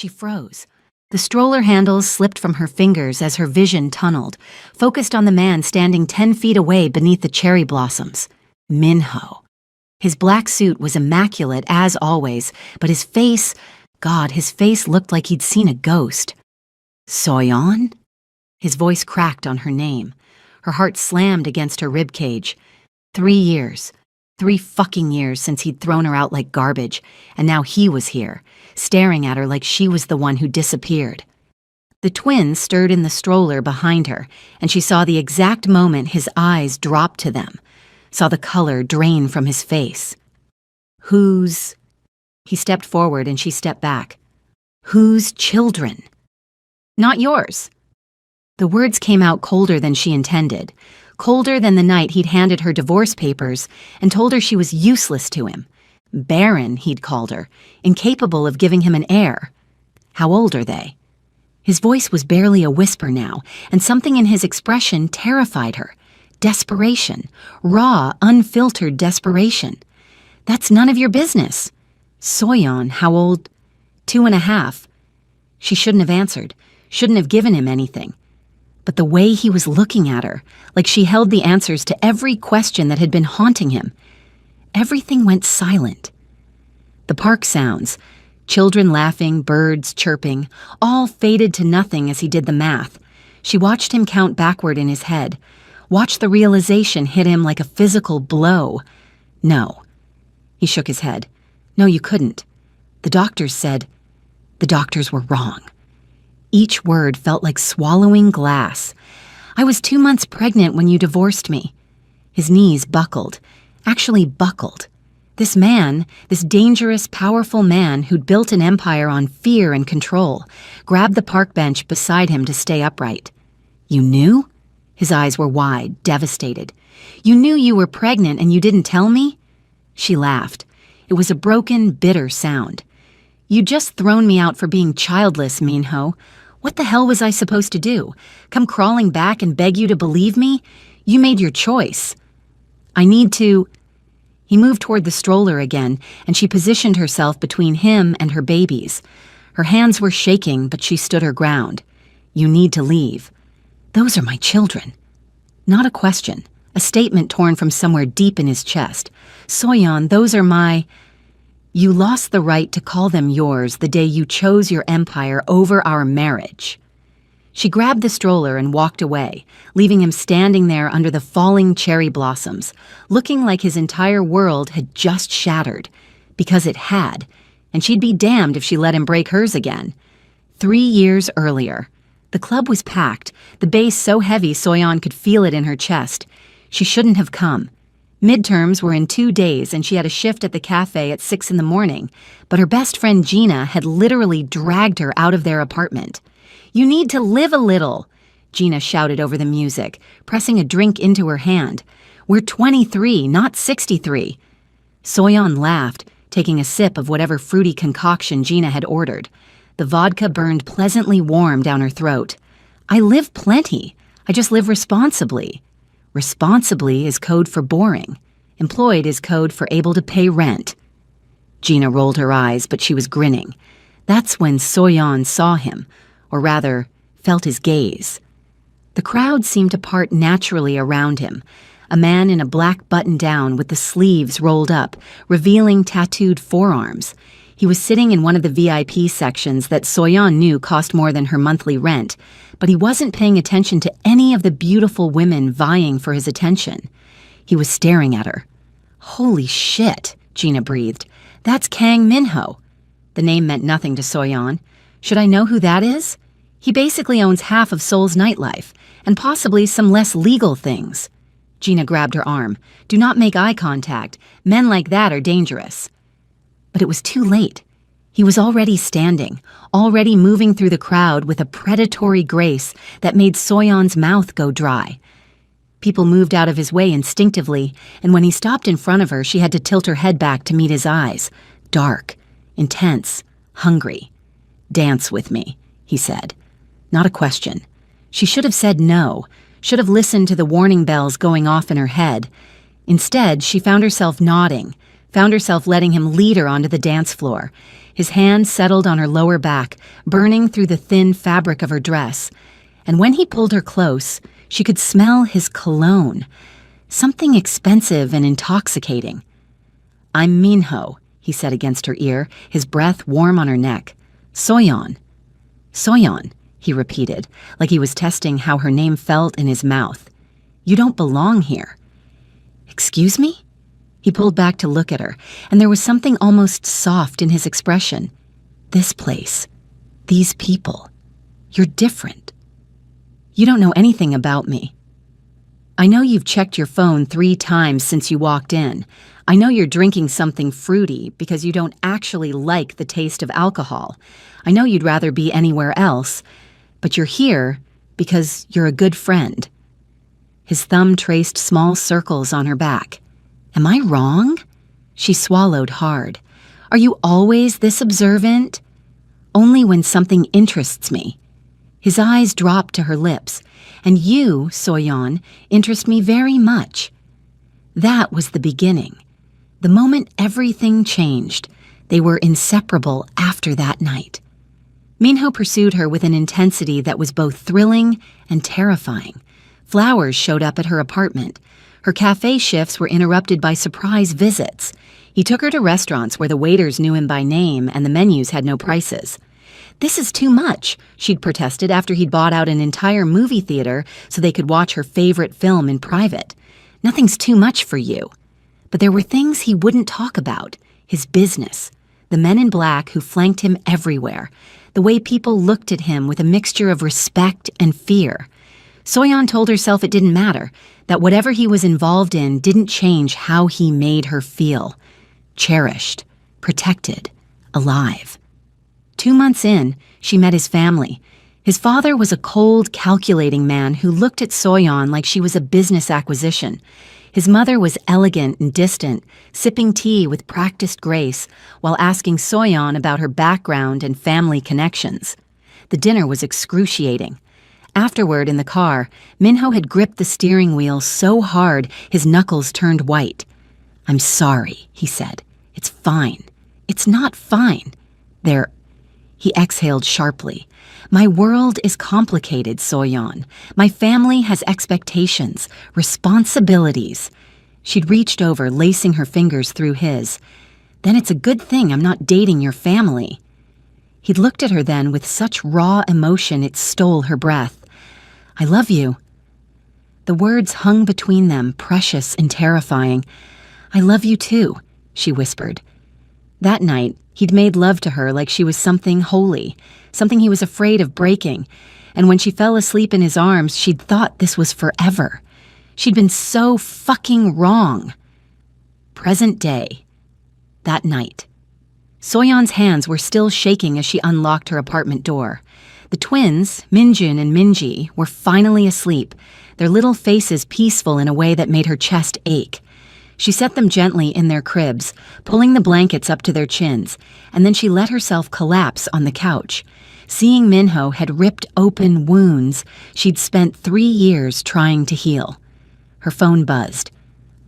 She froze. The stroller handles slipped from her fingers as her vision tunneled, focused on the man standing 10 feet away beneath the cherry blossoms. Minho. His black suit was immaculate as always, but his face, God, his face looked like he'd seen a ghost. Soyeon? His voice cracked on her name. Her heart slammed against her ribcage. 3 years. 3 fucking years since he'd thrown her out like garbage, and now he was here, staring at her like she was the one who disappeared. The twins stirred in the stroller behind her, and she saw the exact moment his eyes dropped to them, saw the color drain from his face. Whose? He stepped forward and she stepped back. Whose children? Not yours. The words came out colder than she intended, colder than the night he'd handed her divorce papers and told her she was useless to him. Barren, he'd called her, incapable of giving him an heir. How old are they? His voice was barely a whisper now, and something in his expression terrified her. Desperation. Raw, unfiltered desperation. That's none of your business. Soyeon, how old? 2.5. She shouldn't have answered, shouldn't have given him anything. But the way he was looking at her, like she held the answers to every question that had been haunting him, everything went silent. The park sounds, children laughing, birds chirping, all faded to nothing as he did the math. She watched him count backward in his head, watched the realization hit him like a physical blow. No. He shook his head. No, you couldn't. The doctors said. The doctors were wrong. Each word felt like swallowing glass. I was 2 months pregnant when you divorced me. His knees buckled. Actually buckled. This man, this dangerous, powerful man who'd built an empire on fear and control, grabbed the park bench beside him to stay upright. You knew? His eyes were wide, devastated. You knew you were pregnant and you didn't tell me? She laughed. It was a broken, bitter sound. You'd just thrown me out for being childless, Minho. What the hell was I supposed to do? Come crawling back and beg you to believe me? You made your choice. I need to... He moved toward the stroller again, and she positioned herself between him and her babies. Her hands were shaking, but she stood her ground. You need to leave. Those are my children. Not a question, a statement torn from somewhere deep in his chest. Soyeon, those are my... You lost the right to call them yours the day you chose your empire over our marriage. She grabbed the stroller and walked away, leaving him standing there under the falling cherry blossoms, looking like his entire world had just shattered. Because it had, and she'd be damned if she let him break hers again. 3 years earlier. The club was packed, the bass so heavy Soyeon could feel it in her chest. She shouldn't have come. Midterms were in 2 days and she had a shift at the cafe at 6 in the morning, but her best friend Gina had literally dragged her out of their apartment. You need to live a little, Gina shouted over the music, pressing a drink into her hand. We're 23, not 63. Soyeon laughed, taking a sip of whatever fruity concoction Gina had ordered. The vodka burned pleasantly warm down her throat. I live plenty. I just live responsibly. Responsibly is code for boring. Employed is code for able to pay rent. Gina rolled her eyes, but she was grinning. That's when Soyeon saw him, or rather, felt his gaze. The crowd seemed to part naturally around him, a man in a black button-down with the sleeves rolled up, revealing tattooed forearms. He was sitting in one of the VIP sections that Soyeon knew cost more than her monthly rent, but he wasn't paying attention to any of the beautiful women vying for his attention. He was staring at her. Holy shit, Gina breathed. That's Kang Minho. The name meant nothing to Soyeon. Should I know who that is? He basically owns half of Seoul's nightlife, and possibly some less legal things. Gina grabbed her arm. Do not make eye contact. Men like that are dangerous. But it was too late. He was already standing, already moving through the crowd with a predatory grace that made Soyeon's mouth go dry. People moved out of his way instinctively, and when he stopped in front of her, she had to tilt her head back to meet his eyes. Dark, intense, hungry. Dance with me, he said. Not a question. She should have said no, should have listened to the warning bells going off in her head. Instead, she found herself nodding, found herself letting him lead her onto the dance floor. His hand settled on her lower back, burning through the thin fabric of her dress. And when he pulled her close, she could smell his cologne, something expensive and intoxicating. "I'm Minho," he said against her ear, his breath warm on her neck. "Soyeon." "Soyeon," he repeated, like he was testing how her name felt in his mouth. "You don't belong here." "Excuse me?" He pulled back to look at her, and there was something almost soft in his expression. "This place. These people. You're different. You don't know anything about me. I know you've checked your phone 3 times since you walked in. I know you're drinking something fruity because you don't actually like the taste of alcohol. I know you'd rather be anywhere else, but you're here because you're a good friend." His thumb traced small circles on her back. "Am I wrong?" She swallowed hard. "Are you always this observant?" "Only when something interests me." His eyes dropped to her lips. "And you, Soyeon, interest me very much." That was the beginning. The moment everything changed, they were inseparable after that night. Minho pursued her with an intensity that was both thrilling and terrifying. Flowers showed up at her apartment. Her cafe shifts were interrupted by surprise visits. He took her to restaurants where the waiters knew him by name and the menus had no prices. "This is too much," she'd protested after he'd bought out an entire movie theater so they could watch her favorite film in private. "Nothing's too much for you." But there were things he wouldn't talk about. His business. The men in black who flanked him everywhere. The way people looked at him with a mixture of respect and fear. Soyeon told herself it didn't matter, that whatever he was involved in didn't change how he made her feel. Cherished, protected, alive. 2 months in, she met his family. His father was a cold, calculating man who looked at Soyeon like she was a business acquisition. His mother was elegant and distant, sipping tea with practiced grace while asking Soyeon about her background and family connections. The dinner was excruciating. Afterward, in the car, Minho had gripped the steering wheel so hard his knuckles turned white. "I'm sorry," he said. "It's fine. It's not fine. He exhaled sharply. "My world is complicated, Soyeon. My family has expectations, responsibilities." She'd reached over, lacing her fingers through his. "Then it's a good thing I'm not dating your family." He'd looked at her then with such raw emotion it stole her breath. "I love you." The words hung between them, precious and terrifying. "I love you too," she whispered. That night, he'd made love to her like she was something holy, something he was afraid of breaking, and when she fell asleep in his arms, she'd thought this was forever. She'd been so fucking wrong. Present day. That night. Soyeon's hands were still shaking as she unlocked her apartment door. The twins, Minjun and Minji, were finally asleep, their little faces peaceful in a way that made her chest ache. She set them gently in their cribs, pulling the blankets up to their chins, and then she let herself collapse on the couch. Seeing Minho had ripped open wounds she'd spent 3 years trying to heal. Her phone buzzed.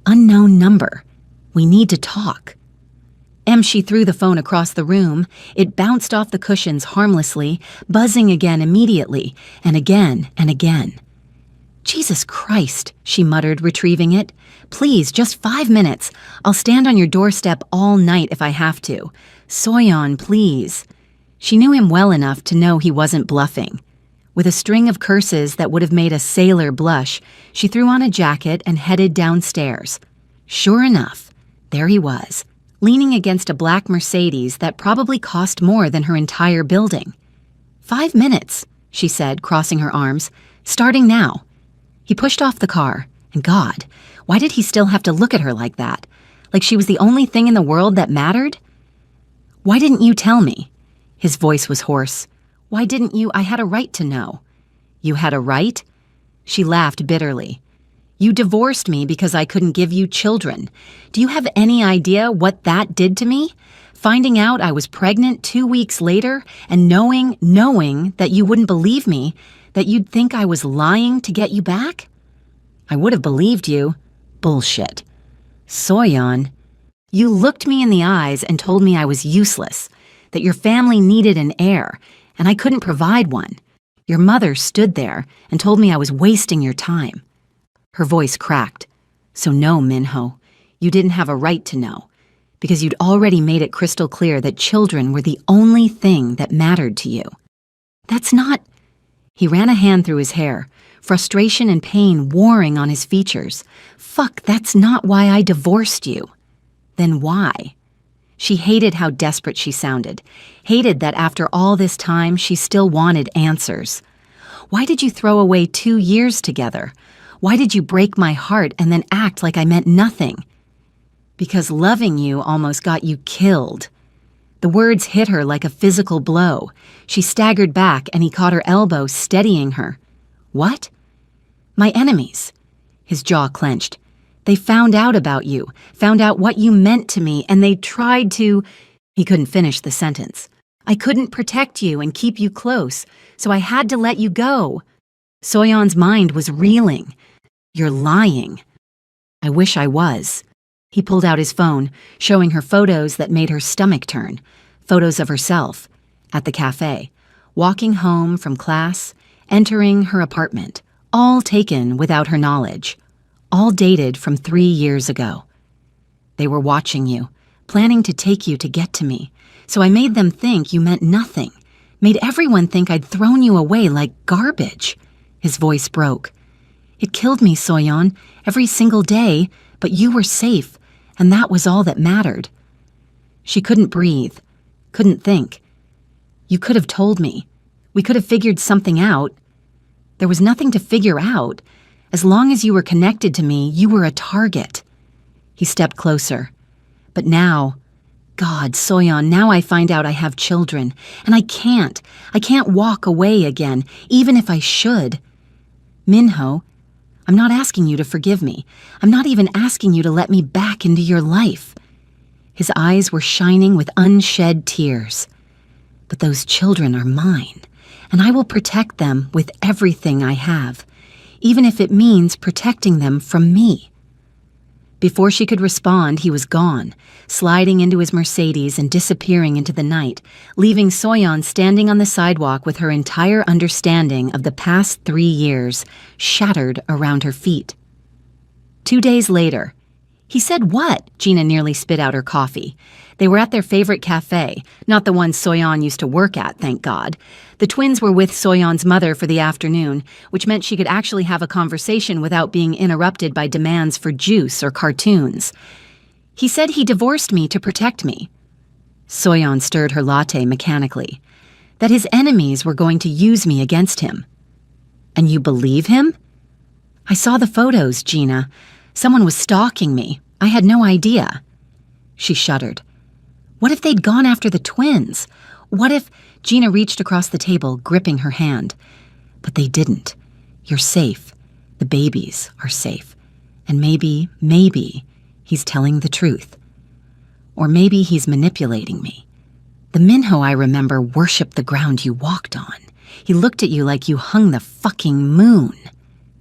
"Unknown number. We need to talk." She threw the phone across the room. It bounced off the cushions harmlessly, buzzing again immediately, and again and again. "Jesus Christ," she muttered, retrieving it. "Please, just 5 minutes. I'll stand on your doorstep all night if I have to. Soyeon, please." She knew him well enough to know he wasn't bluffing. With a string of curses that would have made a sailor blush, she threw on a jacket and headed downstairs. Sure enough, there he was, leaning against a black Mercedes that probably cost more than her entire building. 5 minutes, she said, crossing her arms. "Starting now." He pushed off the car, and God, why did he still have to look at her like that? Like she was the only thing in the world that mattered? "Why didn't you tell me?" His voice was hoarse. "Why didn't you? I had a right to know." "You had a right?" She laughed bitterly. "You divorced me because I couldn't give you children. Do you have any idea what that did to me? Finding out I was pregnant 2 weeks later and knowing that you wouldn't believe me, that you'd think I was lying to get you back? I would have believed you. Bullshit. Soyeon, You looked me in the eyes and told me I was useless, that your family needed an heir, and I couldn't provide one. Your mother stood there and told me I was wasting your time." Her voice cracked. "So no, Minho, you didn't have a right to know, because you'd already made it crystal clear that children were the only thing that mattered to you." "That's not—" He ran a hand through his hair, frustration and pain warring on his features. "Fuck, that's not why I divorced you." "Then why?" She hated how desperate she sounded, hated that after all this time she still wanted answers. "Why did you throw away 2 years together? Why did you break my heart and then act like I meant nothing?" "Because loving you almost got you killed." The words hit her like a physical blow. She staggered back and he caught her elbow, steadying her. "What?" "My enemies." His jaw clenched. "They found out about you, found out what you meant to me, and they tried to—" He couldn't finish the sentence. "I couldn't protect you and keep you close, so I had to let you go." Soyeon's mind was reeling. "You're lying." "I wish I was." He pulled out his phone, showing her photos that made her stomach turn. Photos of herself, at the cafe, walking home from class, entering her apartment, all taken without her knowledge, all dated from 3 years ago. "They were watching you, planning to take you to get to me, so I made them think you meant nothing, made everyone think I'd thrown you away like garbage." His voice broke. "It killed me, Soyeon, every single day, but you were safe, and that was all that mattered." She couldn't breathe, couldn't think. "You could have told me. We could have figured something out." "There was nothing to figure out. As long as you were connected to me, you were a target." He stepped closer. "But now, God, Soyeon, now I find out I have children, and I can't walk away again, even if I should." "Minho, I'm not asking you to forgive me. I'm not even asking you to let me back into your life." His eyes were shining with unshed tears. "But those children are mine, and I will protect them with everything I have, even if it means protecting them from me." Before she could respond, he was gone, sliding into his Mercedes and disappearing into the night, leaving Soyeon standing on the sidewalk with her entire understanding of the past 3 years shattered around her feet. 2 days later. "He said what?" Gina nearly spit out her coffee. They were at their favorite cafe, not the one Soyeon used to work at, thank God. The twins were with Soyeon's mother for the afternoon, which meant she could actually have a conversation without being interrupted by demands for juice or cartoons. "He said he divorced me to protect me." Soyeon stirred her latte mechanically. "That his enemies were going to use me against him." "And you believe him?" "I saw the photos, Gina. Someone was stalking me. I had no idea." She shuddered. "What if they'd gone after the twins? What if—" Gina reached across the table, gripping her hand. "But they didn't. You're safe. The babies are safe. And maybe he's telling the truth. Or maybe he's manipulating me. The Minho I remember worshipped the ground you walked on. He looked at you like you hung the fucking moon."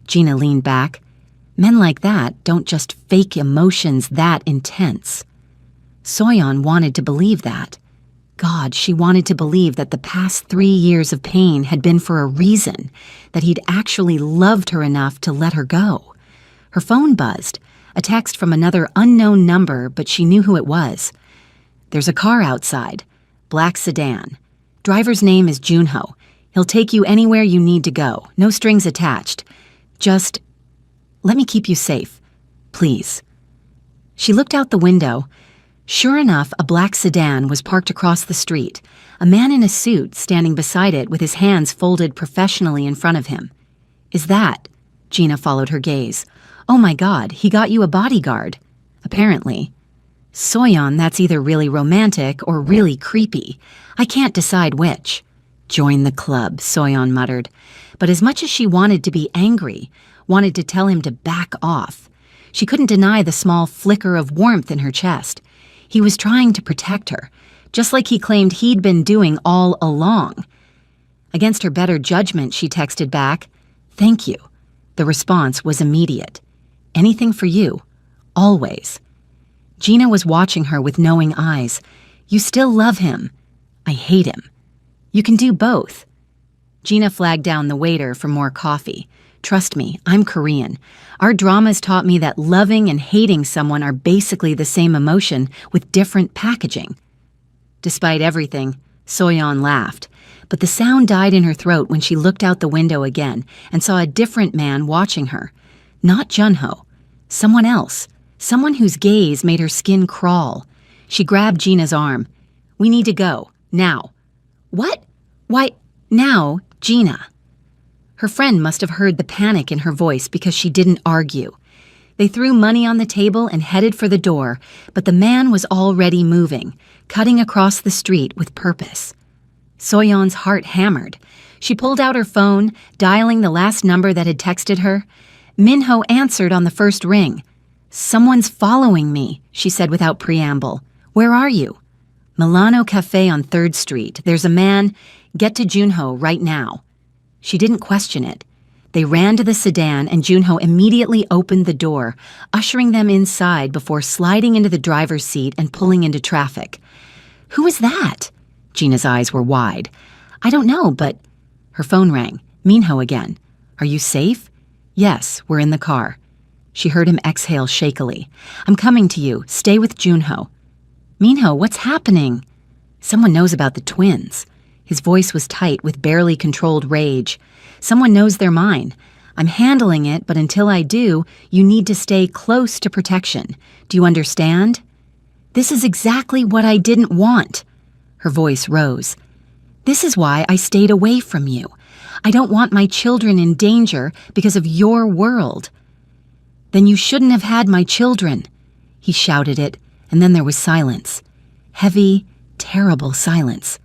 Gina leaned back. "Men like that don't just fake emotions that intense." Soyeon wanted to believe that. God, she wanted to believe that the past 3 years of pain had been for a reason, that he'd actually loved her enough to let her go. Her phone buzzed, a text from another unknown number, but she knew who it was. "There's a car outside. Black sedan. Driver's name is Junho. He'll take you anywhere you need to go. No strings attached. Just let me keep you safe. Please." She looked out the window. Sure enough, a black sedan was parked across the street, a man in a suit standing beside it with his hands folded professionally in front of him. "Is that—" Gina followed her gaze. "Oh my God, he got you a bodyguard." "Apparently." "Soyeon, that's either really romantic or really creepy. I can't decide which." "Join the club," Soyeon muttered. But as much as she wanted to be angry, wanted to tell him to back off, she couldn't deny the small flicker of warmth in her chest. He was trying to protect her, just like he claimed he'd been doing all along. Against her better judgment, she texted back, "Thank you." The response was immediate. "Anything for you. Always." Gina was watching her with knowing eyes. You still love him. I hate him. You can do both. Gina flagged down the waiter for more coffee. Trust me, I'm Korean. Our dramas taught me that loving and hating someone are basically the same emotion with different packaging. Despite everything, Soyeon laughed, but the sound died in her throat when she looked out the window again and saw a different man watching her. Not Junho. Someone else. Someone whose gaze made her skin crawl. She grabbed Gina's arm. We need to go. Now. What? Why, now, Gina. Her friend must have heard the panic in her voice because she didn't argue. They threw money on the table and headed for the door, but the man was already moving, cutting across the street with purpose. Soyeon's heart hammered. She pulled out her phone, dialing the last number that had texted her. Minho answered on the first ring. Someone's following me, she said without preamble. Where are you? Milano Cafe on 3rd Street. There's a man. Get to Junho right now. She didn't question it. They ran to the sedan and Junho immediately opened the door, ushering them inside before sliding into the driver's seat and pulling into traffic. Who is that? Gina's eyes were wide. I don't know, but... Her phone rang. Minho again. Are you safe? Yes, we're in the car. She heard him exhale shakily. I'm coming to you. Stay with Junho. Minho, what's happening? Someone knows about the twins. His voice was tight with barely controlled rage. Someone knows they're mine. I'm handling it, but until I do, you need to stay close to protection. Do you understand? This is exactly what I didn't want. Her voice rose. This is why I stayed away from you. I don't want my children in danger because of your world. Then you shouldn't have had my children. He shouted it, and then there was silence. Heavy, terrible silence.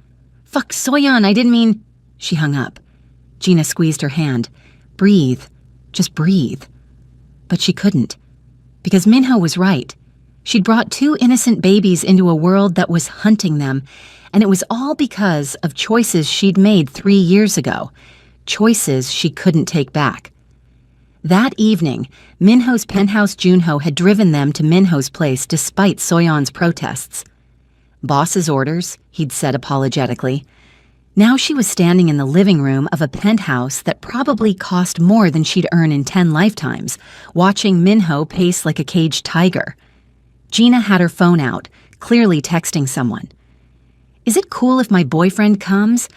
Fuck, Soyeon, I didn't mean... She hung up. Gina squeezed her hand. Breathe. Just breathe. But she couldn't. Because Minho was right. She'd brought 2 innocent babies into a world that was hunting them, and it was all because of choices she'd made 3 years ago. Choices she couldn't take back. That evening, Minho's penthouse Junho had driven them to Minho's place despite Soyeon's protests. Boss's orders, he'd said apologetically. Now she was standing in the living room of a penthouse that probably cost more than she'd earn in 10 lifetimes, watching Minho pace like a caged tiger. Gina had her phone out, clearly texting someone. Is it cool if my boyfriend comes?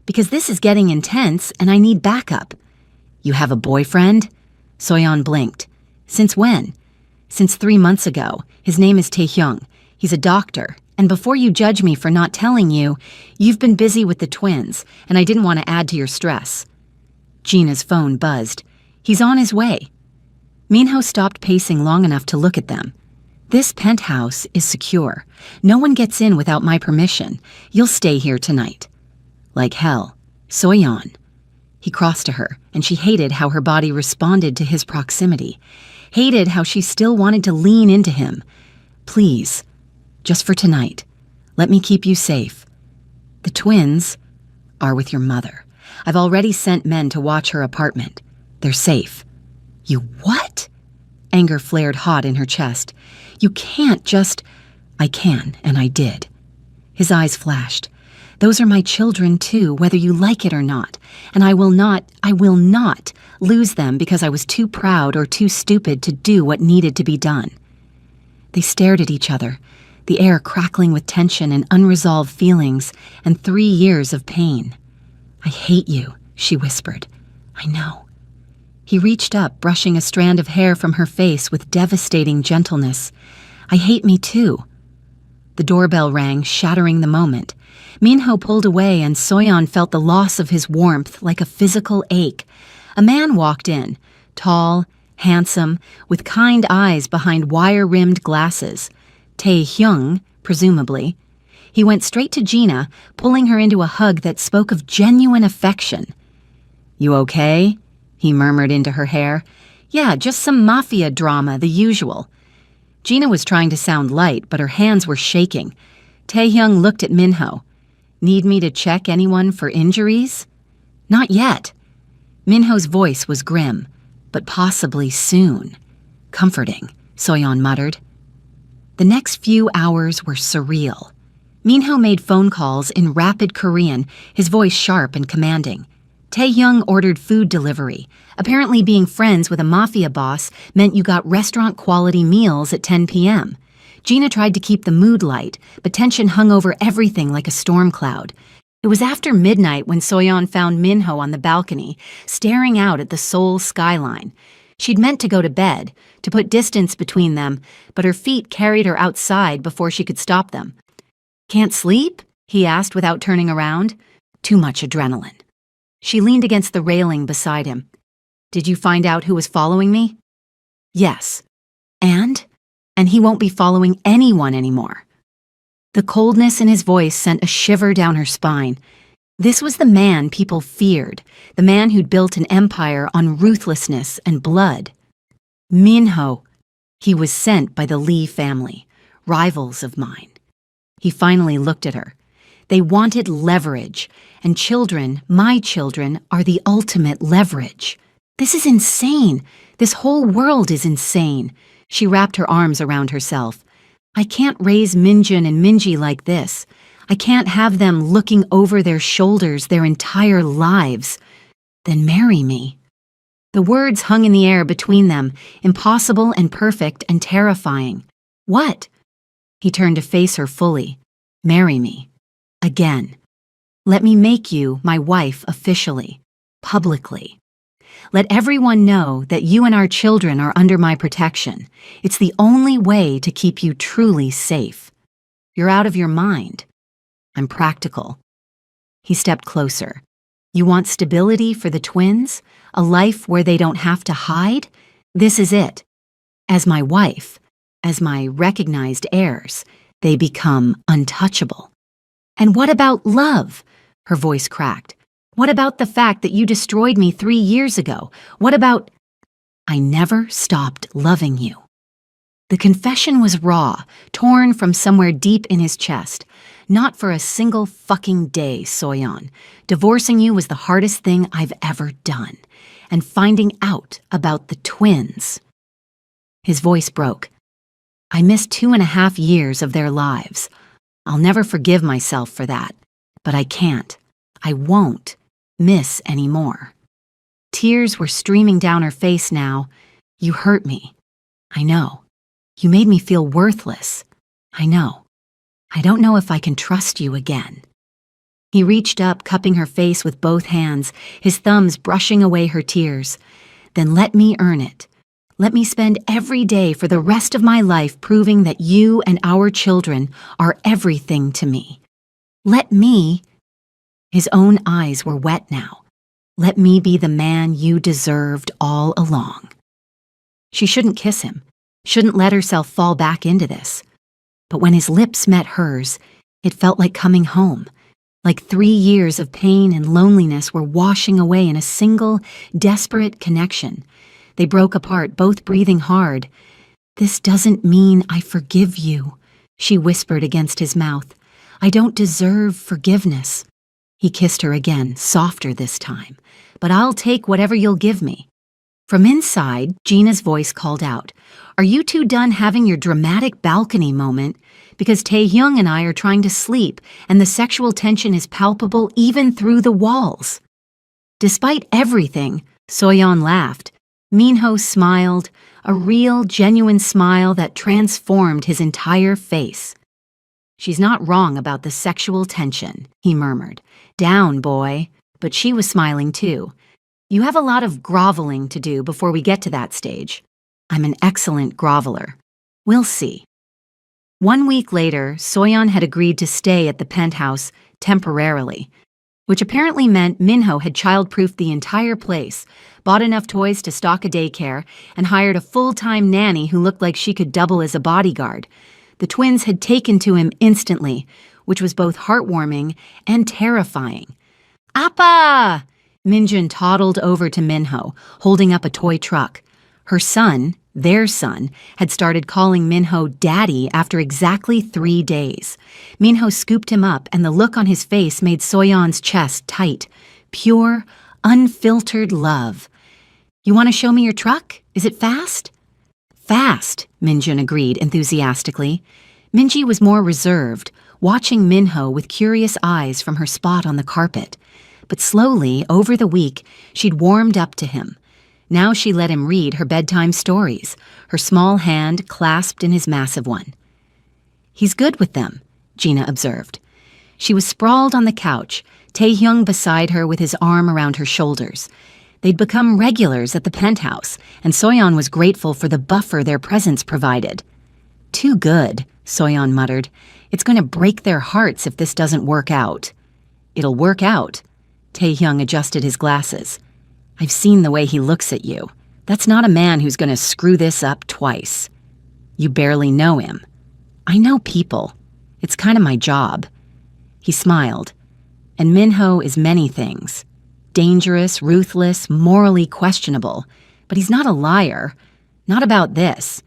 Because this is getting intense and I need backup. You have a boyfriend? Soyeon blinked. Since when? Since 3 months ago. His name is Taehyung. He's a doctor. And before you judge me for not telling you, you've been busy with the twins, and I didn't want to add to your stress. Gina's phone buzzed. He's on his way. Minho stopped pacing long enough to look at them. This penthouse is secure. No one gets in without my permission. You'll stay here tonight. Like hell. Soyeon. He crossed to her, and she hated how her body responded to his proximity. Hated how she still wanted to lean into him. Please. Just for tonight. Let me keep you safe. The twins are with your mother. I've already sent men to watch her apartment. They're safe. You what? Anger flared hot in her chest. You can't just... I can, and I did. His eyes flashed. Those are my children too, whether you like it or not. And I will not lose them because I was too proud or too stupid to do what needed to be done. They stared at each other, the air crackling with tension and unresolved feelings and 3 years of pain. I hate you, she whispered. I know. He reached up, brushing a strand of hair from her face with devastating gentleness. I hate me too. The doorbell rang, shattering the moment. Minho pulled away and Soyeon felt the loss of his warmth like a physical ache. A man walked in, tall, handsome, with kind eyes behind wire-rimmed glasses. Taehyung, presumably. He went straight to Gina, pulling her into a hug that spoke of genuine affection. You okay? He murmured into her hair. Yeah, just some Mafia drama, the usual. Gina was trying to sound light, but her hands were shaking. Taehyung looked at Minho. Need me to check anyone for injuries? Not yet. Minho's voice was grim, but possibly soon. Comforting, Soyeon muttered. The next few hours were surreal. Minho made phone calls in rapid Korean, his voice sharp and commanding. Tae-hyung ordered food delivery. Apparently being friends with a Mafia boss meant you got restaurant-quality meals at 10 p.m. Gina tried to keep the mood light, but tension hung over everything like a storm cloud. It was after midnight when Soyeon found Minho on the balcony, staring out at the Seoul skyline. She'd meant to go to bed, to put distance between them, but her feet carried her outside before she could stop them. "Can't sleep?" he asked without turning around. "Too much adrenaline." She leaned against the railing beside him. "Did you find out who was following me?" "Yes." And he won't be following anyone anymore. The coldness in his voice sent a shiver down her spine. This was the man people feared, the man who'd built an empire on ruthlessness and blood. Minho. He was sent by the Lee family, rivals of mine. He finally looked at her. They wanted leverage, and children, my children, are the ultimate leverage. This is insane. This whole world is insane. She wrapped her arms around herself. I can't raise Minjun and Minji like this. I can't have them looking over their shoulders their entire lives. Then marry me. The words hung in the air between them, impossible and perfect and terrifying. What? He turned to face her fully. Marry me. Again. Let me make you my wife officially, publicly. Let everyone know that you and our children are under my protection. It's the only way to keep you truly safe. You're out of your mind. I'm practical. He stepped closer. You want stability for the twins? A life where they don't have to hide? This is it. As my wife, as my recognized heirs, they become untouchable. And what about love? Her voice cracked. What about the fact that you destroyed me 3 years ago? What about... I never stopped loving you. The confession was raw, torn from somewhere deep in his chest. Not for a single fucking day, Soyeon. Divorcing you was the hardest thing I've ever done. And finding out about the twins. His voice broke. I missed 2.5 years of their lives. I'll never forgive myself for that. But I can't. I won't miss anymore. Tears were streaming down her face now. You hurt me. I know. You made me feel worthless. I know. I don't know if I can trust you again. He reached up, cupping her face with both hands, his thumbs brushing away her tears. Then let me earn it. Let me spend every day for the rest of my life proving that you and our children are everything to me. Let me... His own eyes were wet now. Let me be the man you deserved all along. She shouldn't kiss him, shouldn't let herself fall back into this. But when his lips met hers, it felt like coming home, like 3 years of pain and loneliness were washing away in a single, desperate connection. They broke apart, both breathing hard. This doesn't mean I forgive you, she whispered against his mouth. I don't deserve forgiveness. He kissed her again, softer this time. But I'll take whatever you'll give me. From inside, Gina's voice called out, Are you two done having your dramatic balcony moment? Because Tae-hyung and I are trying to sleep, and the sexual tension is palpable even through the walls. Despite everything, Soyeon laughed. Minho smiled, a real, genuine smile that transformed his entire face. She's not wrong about the sexual tension, he murmured. Down, boy. But she was smiling too. You have a lot of groveling to do before we get to that stage. I'm an excellent groveler. We'll see. 1 week later, Soyeon had agreed to stay at the penthouse temporarily, which apparently meant Minho had child-proofed the entire place, bought enough toys to stock a daycare, and hired a full-time nanny who looked like she could double as a bodyguard. The twins had taken to him instantly, which was both heartwarming and terrifying. Appa! Minjun toddled over to Minho, holding up a toy truck. Her son, their son, had started calling Minho Daddy after exactly 3 days. Minho scooped him up, and the look on his face made Soyeon's chest tight. Pure, unfiltered love. You want to show me your truck? Is it fast? Fast, Minjun agreed enthusiastically. Minji was more reserved, watching Minho with curious eyes from her spot on the carpet. But slowly, over the week, she'd warmed up to him. Now she let him read her bedtime stories, her small hand clasped in his massive one. He's good with them, Gina observed. She was sprawled on the couch, Taehyung beside her with his arm around her shoulders. They'd become regulars at the penthouse, and Soyeon was grateful for the buffer their presence provided. Too good, Soyeon muttered. It's going to break their hearts if this doesn't work out. It'll work out. Taehyung adjusted his glasses. I've seen the way he looks at you. That's not a man who's going to screw this up twice. You barely know him. I know people. It's kind of my job. He smiled. And Minho is many things. Dangerous, ruthless, morally questionable. But he's not a liar. Not about this.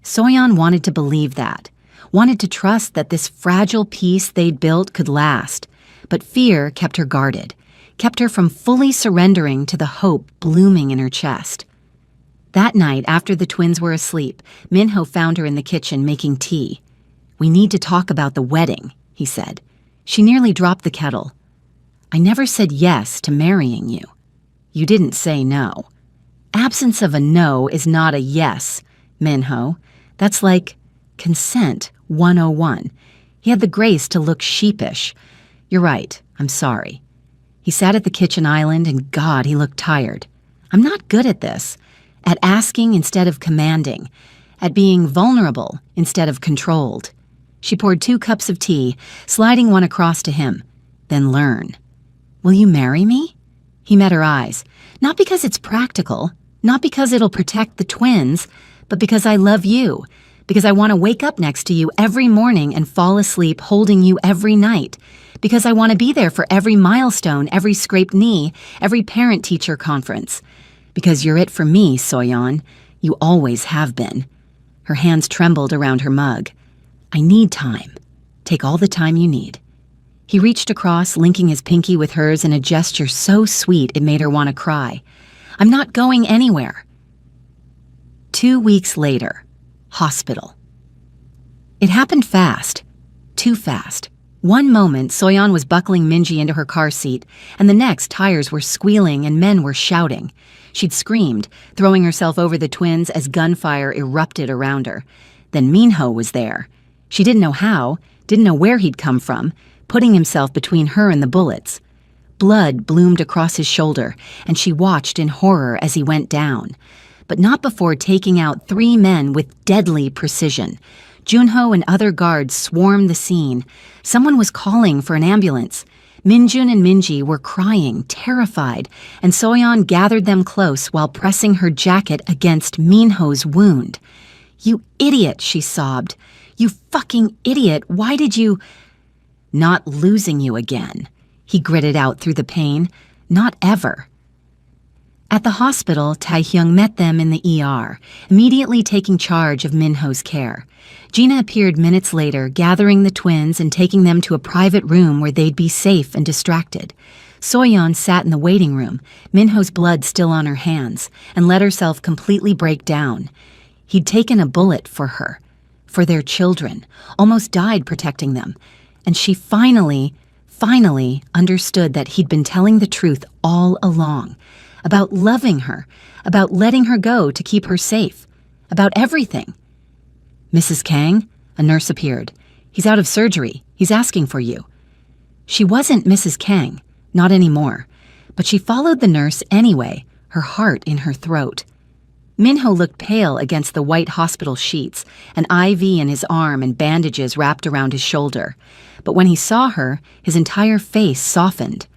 Soyeon wanted to believe that. Wanted to trust that this fragile peace they'd built could last. But fear kept her guarded. Kept her from fully surrendering to the hope blooming in her chest. That night, after the twins were asleep, Minho found her in the kitchen making tea. We need to talk about the wedding, he said. She nearly dropped the kettle. I never said yes to marrying you. You didn't say no. Absence of a no is not a yes, Minho. That's like consent 101. He had the grace to look sheepish. You're right, I'm sorry. He sat at the kitchen island, and God, he looked tired. I'm not good at this. At asking instead of commanding. At being vulnerable instead of controlled. She poured 2 cups of tea, sliding one across to him. Then learn. Will you marry me? He met her eyes. Not because it's practical, not because it'll protect the twins, but because I love you. Because I want to wake up next to you every morning and fall asleep holding you every night. Because I want to be there for every milestone, every scraped knee, every parent-teacher conference. Because you're it for me, Soyeon. You always have been. Her hands trembled around her mug. I need time. Take all the time you need. He reached across, linking his pinky with hers in a gesture so sweet it made her want to cry. I'm not going anywhere. 2 weeks later, hospital. It happened fast. Too fast. One moment, Soyeon was buckling Minji into her car seat, and the next, tires were squealing and men were shouting. She'd screamed, throwing herself over the twins as gunfire erupted around her. Then Minho was there. She didn't know how, didn't know where he'd come from, putting himself between her and the bullets. Blood bloomed across his shoulder, and she watched in horror as he went down. But not before taking out 3 men with deadly precision. Junho and other guards swarmed the scene. Someone was calling for an ambulance. Minjun and Minji were crying, terrified, and Soyeon gathered them close while pressing her jacket against Minho's wound. You idiot, she sobbed. You fucking idiot, why did you— Not losing you again, he gritted out through the pain. Not ever. At the hospital, Taehyung met them in the ER, immediately taking charge of Minho's care. Gina appeared minutes later, gathering the twins and taking them to a private room where they'd be safe and distracted. Soyeon sat in the waiting room, Minho's blood still on her hands, and let herself completely break down. He'd taken a bullet for her, for their children, almost died protecting them, and she finally understood that he'd been telling the truth all along. About loving her, about letting her go to keep her safe, about everything. Mrs. Kang, a nurse appeared. He's out of surgery. He's asking for you. She wasn't Mrs. Kang, not anymore, but she followed the nurse anyway, her heart in her throat. Minho looked pale against the white hospital sheets, an IV in his arm and bandages wrapped around his shoulder. But when he saw her, his entire face softened.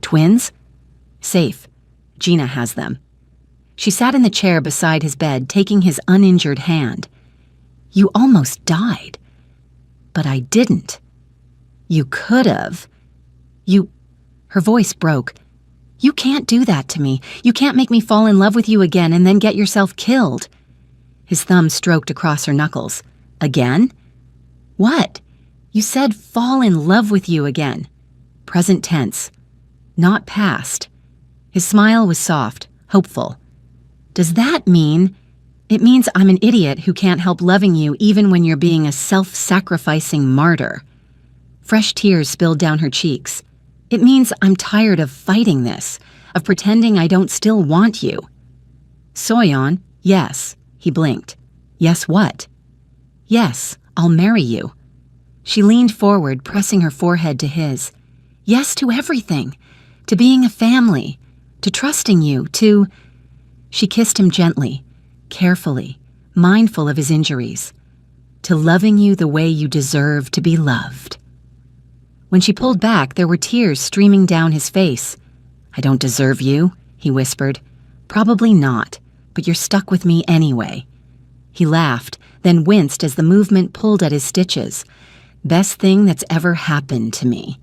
Twins? Safe. Gina has them. She sat in the chair beside his bed, taking his uninjured hand. You almost died. But I didn't. You could have. Her voice broke. You can't do that to me. You can't make me fall in love with you again and then get yourself killed. His thumb stroked across her knuckles. Again? What? You said fall in love with you again. Present tense. Not past. His smile was soft, hopeful. Does that mean It means I'm an idiot who can't help loving you even when you're being a self-sacrificing martyr. Fresh tears spilled down her cheeks. It means I'm tired of fighting this, of pretending I don't still want you. Soyeon, yes, he blinked. Yes what? Yes, I'll marry you. She leaned forward, pressing her forehead to his. Yes to everything. To being a family. To trusting you. To... She kissed him gently, carefully, mindful of his injuries. To loving you the way you deserve to be loved. When she pulled back, there were tears streaming down his face. I don't deserve you, he whispered. Probably not, but you're stuck with me anyway. He laughed, then winced as the movement pulled at his stitches. Best thing that's ever happened to me.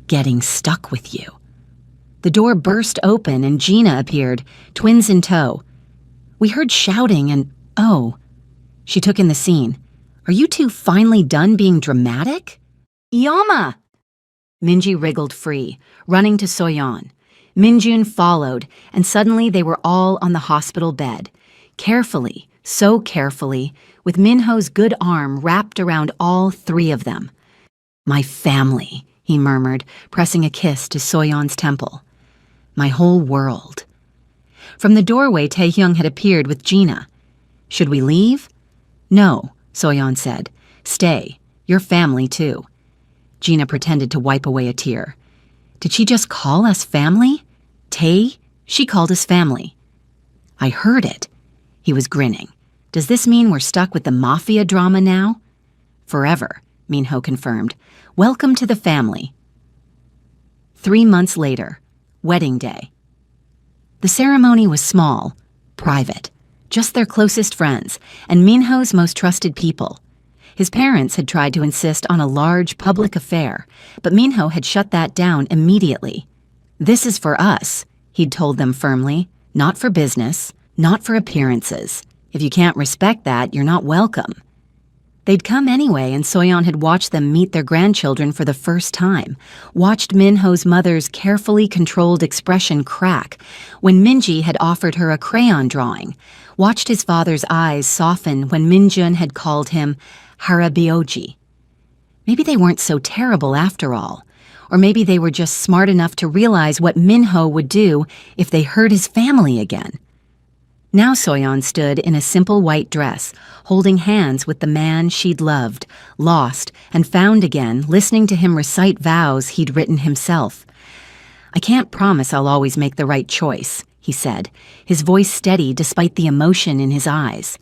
Getting stuck with you. The door burst open and Gina appeared, twins in tow. We heard shouting and, oh. She took in the scene. Are you two finally done being dramatic? Yama! Minji wriggled free, running to Soyeon. Minjun followed, and suddenly they were all on the hospital bed. Carefully, so carefully, with Minho's good arm wrapped around all three of them. My family, he murmured, pressing a kiss to Soyeon's temple. My whole world. From the doorway, Taehyung had appeared with Gina. Should we leave? No, Soyeon said. Stay. You're family, too. Gina pretended to wipe away a tear. Did she just call us family? Tae? She called us family. I heard it. He was grinning. Does this mean we're stuck with the Mafia drama now? Forever, Minho confirmed. Welcome to the family. 3 months later, wedding day. The ceremony was small, private, just their closest friends and Minho's most trusted people. His parents had tried to insist on a large public affair, but Minho had shut that down immediately. This is for us, he'd told them firmly, not for business, not for appearances. If you can't respect that, you're not welcome. They'd come anyway, and Soyeon had watched them meet their grandchildren for the first time, watched Minho's mother's carefully controlled expression crack when Minji had offered her a crayon drawing, watched his father's eyes soften when Minjun had called him Harabioji. Maybe they weren't so terrible after all, or maybe they were just smart enough to realize what Minho would do if they heard his family again. Now Soyeon stood in a simple white dress, holding hands with the man she'd loved, lost, and found again, listening to him recite vows he'd written himself. I can't promise I'll always make the right choice, he said, his voice steady despite the emotion in his eyes.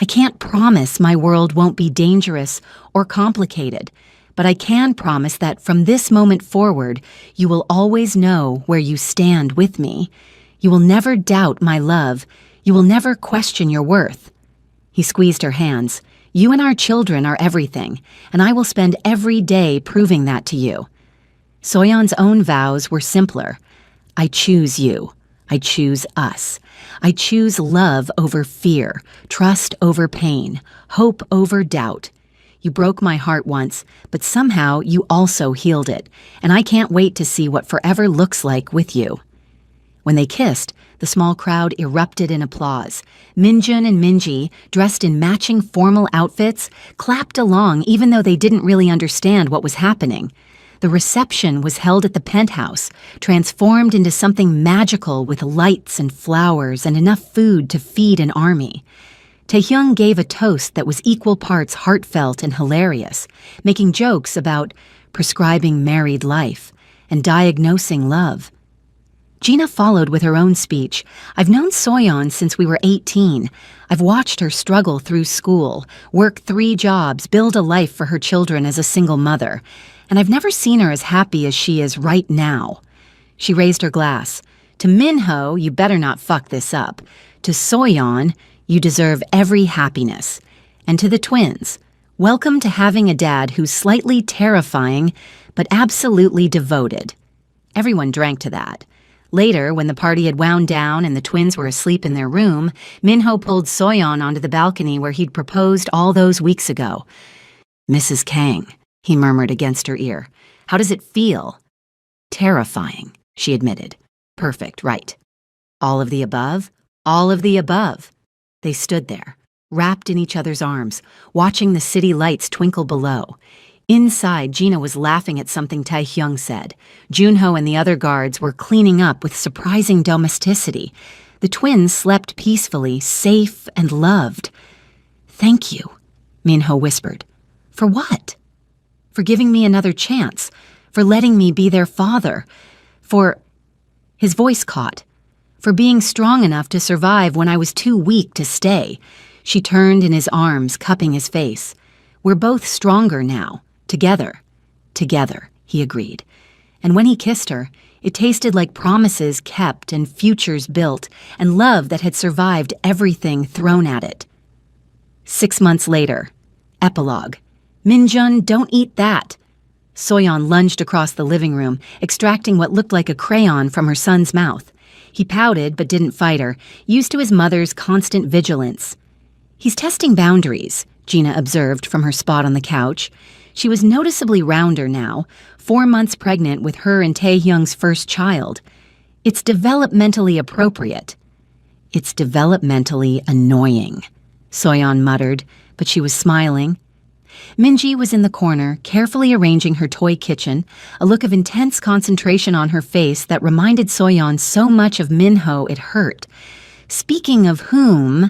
I can't promise my world won't be dangerous or complicated, but I can promise that from this moment forward, you will always know where you stand with me. You will never doubt my love. You will never question your worth. He squeezed her hands. You and our children are everything, and I will spend every day proving that to you. Soyeon's own vows were simpler. I choose you. I choose us. I choose love over fear, trust over pain, hope over doubt. You broke my heart once, but somehow you also healed it, and I can't wait to see what forever looks like with you. When they kissed, the small crowd erupted in applause. Minjun and Minji, dressed in matching formal outfits, clapped along even though they didn't really understand what was happening. The reception was held at the penthouse, transformed into something magical with lights and flowers and enough food to feed an army. Taehyung gave a toast that was equal parts heartfelt and hilarious, making jokes about prescribing married life and diagnosing love. Gina followed with her own speech. I've known Soyeon since we were 18. I've watched her struggle through school, work 3 jobs, build a life for her children as a single mother. And I've never seen her as happy as she is right now. She raised her glass. To Minho, you better not fuck this up. To Soyeon, you deserve every happiness. And to the twins, welcome to having a dad who's slightly terrifying, but absolutely devoted. Everyone drank to that. Later, when the party had wound down and the twins were asleep in their room, Minho pulled Soyeon onto the balcony where he'd proposed all those weeks ago. Mrs. Kang, he murmured against her ear. How does it feel? Terrifying, she admitted. Perfect, right. All of the above? All of the above. They stood there, wrapped in each other's arms, watching the city lights twinkle below. Inside, Gina was laughing at something Taehyung said. Junho and the other guards were cleaning up with surprising domesticity. The twins slept peacefully, safe and loved. "Thank you," Minho whispered. "For what?" "For giving me another chance, for letting me be their father, for—" His voice caught. "For being strong enough to survive when I was too weak to stay." She turned in his arms, cupping his face. "We're both stronger now. Together." "Together," he agreed. And when he kissed her, it tasted like promises kept and futures built, and love that had survived everything thrown at it. 6 months later. Epilogue. "Minjun, don't eat that." Soyeon lunged across the living room, extracting what looked like a crayon from her son's mouth. He pouted but didn't fight her, used to his mother's constant vigilance. "He's testing boundaries," Gina observed from her spot on the couch. She was noticeably rounder now, 4 months pregnant with her and Taehyung's first child. "It's developmentally appropriate." "It's developmentally annoying," Soyeon muttered, but she was smiling. Minji was in the corner, carefully arranging her toy kitchen, a look of intense concentration on her face that reminded Soyeon so much of Minho it hurt. Speaking of whom...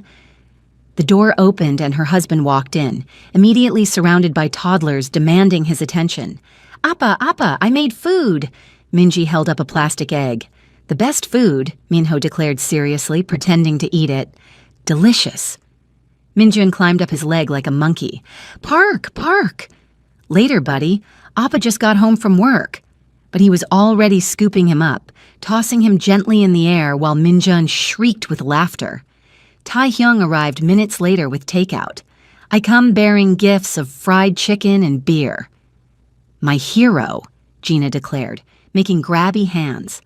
The door opened and her husband walked in, immediately surrounded by toddlers demanding his attention. "Appa, Appa, I made food!" Minji held up a plastic egg. "The best food," Minho declared seriously, pretending to eat it. "Delicious." Minjun climbed up his leg like a monkey. "Park, park!" "Later, buddy. Appa just got home from work." But he was already scooping him up, tossing him gently in the air while Minjun shrieked with laughter. Taehyung arrived minutes later with takeout. "I come bearing gifts of fried chicken and beer." "My hero," Gina declared, making grabby hands.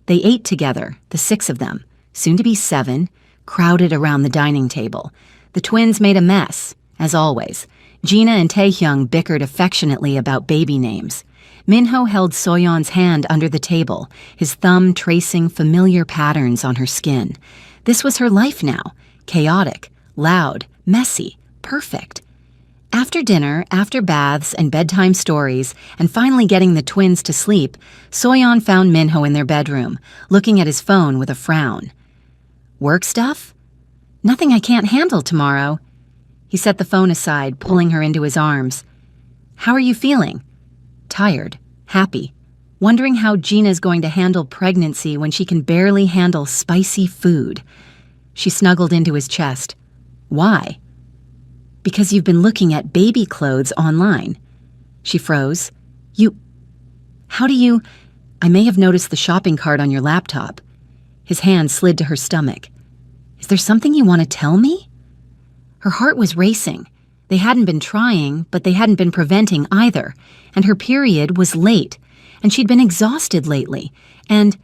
They ate together, the 6 of them, soon to be 7, crowded around the dining table. The twins made a mess, as always. Gina and Taehyung bickered affectionately about baby names. Minho held Soyeon's hand under the table, his thumb tracing familiar patterns on her skin. This was her life now, chaotic, loud, messy, perfect. After dinner, after baths and bedtime stories, and finally getting the twins to sleep, Soyeon found Minho in their bedroom, looking at his phone with a frown. "Work stuff?" "Nothing I can't handle tomorrow." He set the phone aside, pulling her into his arms. "How are you feeling?" "Tired, happy, wondering how Gina's going to handle pregnancy when she can barely handle spicy food." She snuggled into his chest. "Why?" "Because you've been looking at baby clothes online." She froze. How do you... I may have noticed the shopping cart on your laptop." His hand slid to her stomach. "Is there something you want to tell me?" Her heart was racing. They hadn't been trying, but they hadn't been preventing either, and her period was late, and she'd been exhausted lately, and...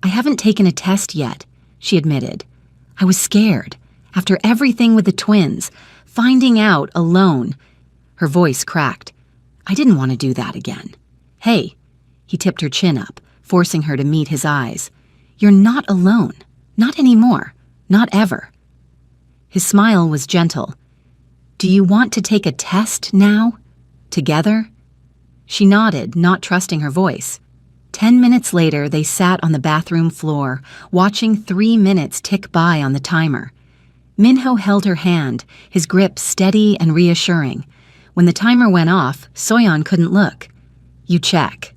"I haven't taken a test yet," she admitted. "I was scared. After everything with the twins, finding out alone." Her voice cracked. "I didn't want to do that again." "Hey," he tipped her chin up, forcing her to meet his eyes. "You're not alone. Not anymore. Not ever." His smile was gentle. "Do you want to take a test now? Together?" She nodded, not trusting her voice. 10 minutes later, they sat on the bathroom floor, watching 3 minutes tick by on the timer. Minho held her hand, his grip steady and reassuring. When the timer went off, Soyeon couldn't look. "You check."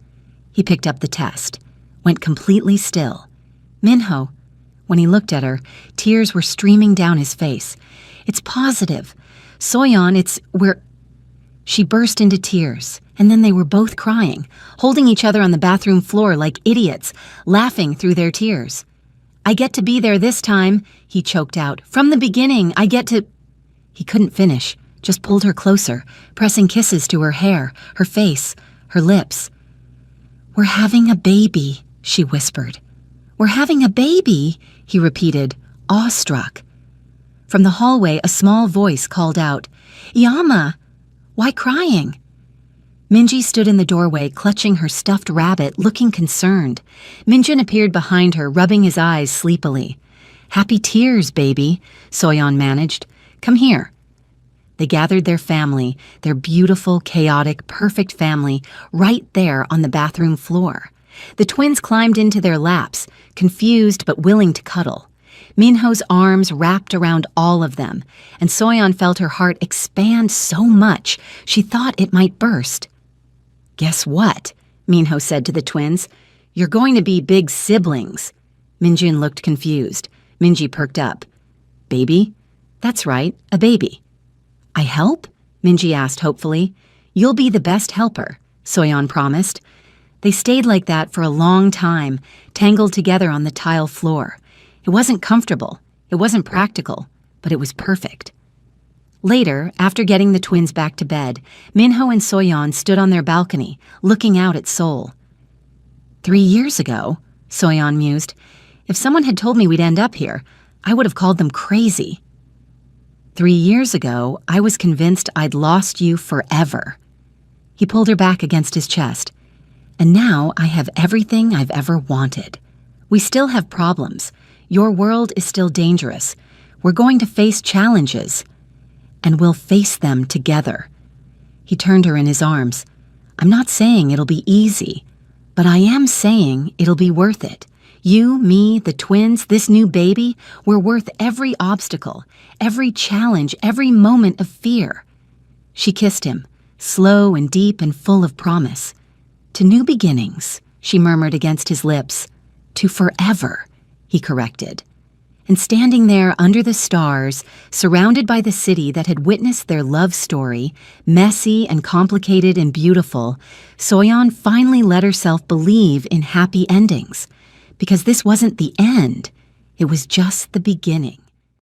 He picked up the test, went completely still. "Minho." When he looked at her, tears were streaming down his face. "It's positive. Soyeon, we're..." She burst into tears, and then they were both crying, holding each other on the bathroom floor like idiots, laughing through their tears. "I get to be there this time," he choked out. "From the beginning, I get to..." He couldn't finish, just pulled her closer, pressing kisses to her hair, her face, her lips. "We're having a baby," she whispered. "We're having a baby," he repeated, awestruck. From the hallway, a small voice called out, "Yama! Why crying?" Minji stood in the doorway, clutching her stuffed rabbit, looking concerned. Minjun appeared behind her, rubbing his eyes sleepily. Happy tears, baby, Soyeon managed. Come here. They gathered their family, their beautiful, chaotic, perfect family, right there on the bathroom floor. The twins climbed into their laps, confused but willing to cuddle. Minho's arms wrapped around all of them, and Soyeon felt her heart expand so much she thought it might burst. Guess what? Minho said to the twins. You're going to be big siblings. Minjun looked confused. Minji perked up. Baby? That's right, a baby. I help? Minji asked hopefully. You'll be the best helper, Soyeon promised. They stayed like that for a long time, tangled together on the tile floor. It wasn't comfortable, it wasn't practical, but it was perfect. Later, after getting the twins back to bed, Minho and Soyeon stood on their balcony, looking out at Seoul. 3 years ago, Soyeon mused, if someone had told me we'd end up here, I would have called them crazy. 3 years ago, I was convinced I'd lost you forever. He pulled her back against his chest. And now I have everything I've ever wanted. We still have problems. Your world is still dangerous. We're going to face challenges. And we'll face them together. He turned her in his arms. I'm not saying it'll be easy, but I am saying it'll be worth it. You, me, the twins, this new baby, we're worth every obstacle, every challenge, every moment of fear. She kissed him, slow and deep and full of promise. To new beginnings, she murmured against his lips. To forever, he corrected. And standing there under the stars, surrounded by the city that had witnessed their love story, messy and complicated and beautiful, Soyeon finally let herself believe in happy endings. Because this wasn't the end, it was just the beginning.